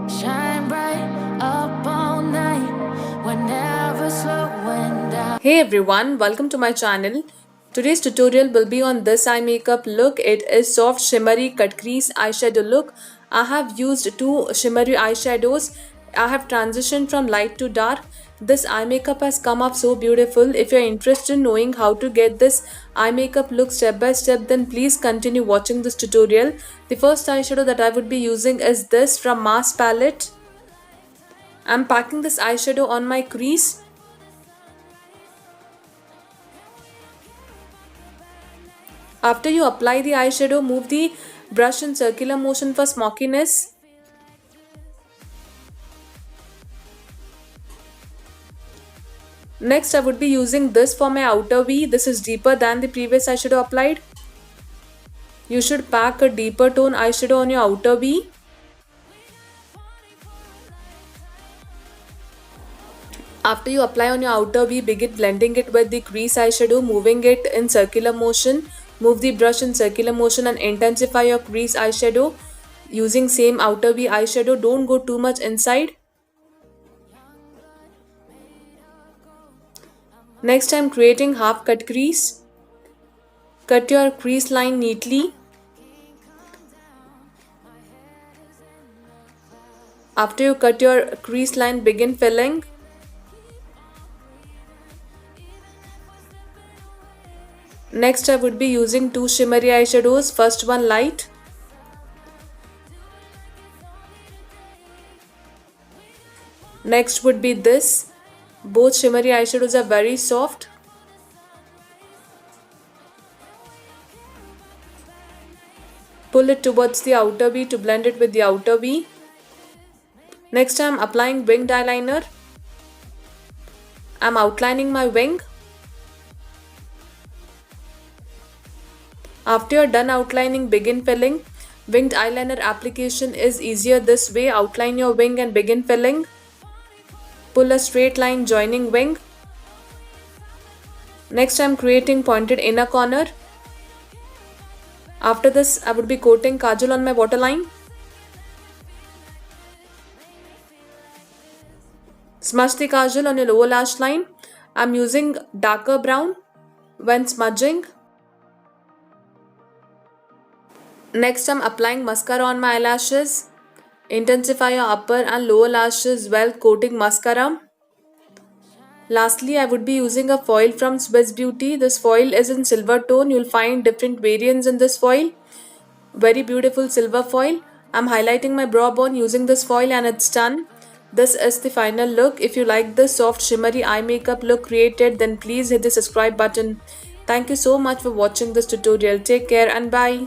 Shine bright up all night. We're never slowing down. Hey everyone, welcome to my channel. Today's tutorial will be on this eye makeup look. It is soft shimmery cut crease eyeshadow look. I have used two shimmery eyeshadows. I have transitioned from light to dark. This eye makeup has come up so beautiful. If you're interested in knowing how to get this eye makeup look step by step, then please continue watching this tutorial. The first eyeshadow that I would be using is this from Mass Palette. I'm packing this eyeshadow on my crease. After you apply the eyeshadow, move the brush in circular motion for smokiness. Next, I would be using this for my outer V. This is deeper than the previous eyeshadow applied. You should pack a deeper tone eyeshadow on your outer V. After you apply on your outer V, begin blending it with the crease eyeshadow, moving it in circular motion. Move the brush in circular motion and intensify your crease eyeshadow using same outer V eyeshadow. Don't go too much inside. Next, I am creating half cut crease. Cut your crease line neatly. After you cut your crease line, begin filling. Next, I would be using two shimmery eyeshadows. First one light. Next would be this. Both shimmery eyeshadows are very soft. Pull it towards the outer V to blend it with the outer V. Next, I am applying winged eyeliner. I am outlining my wing. After you're done outlining, begin filling. Winged eyeliner application is easier this way. Outline your wing and begin filling. Pull a straight line joining wing. Next, I am creating pointed inner corner. After this, I would be coating kajal on my waterline. Smudge the kajal on your lower lash line. I am using darker brown when smudging. Next, I am applying mascara on my eyelashes. Intensify your upper and lower lashes while coating mascara. Lastly, I would be using a foil from Swiss Beauty. This foil is in silver tone. You'll find different variants in this foil. Very beautiful silver foil. I'm highlighting my brow bone using this foil and it's done. This is the final look. If you like this soft shimmery eye makeup look created, then please hit the subscribe button. Thank you so much for watching this tutorial. Take care and bye.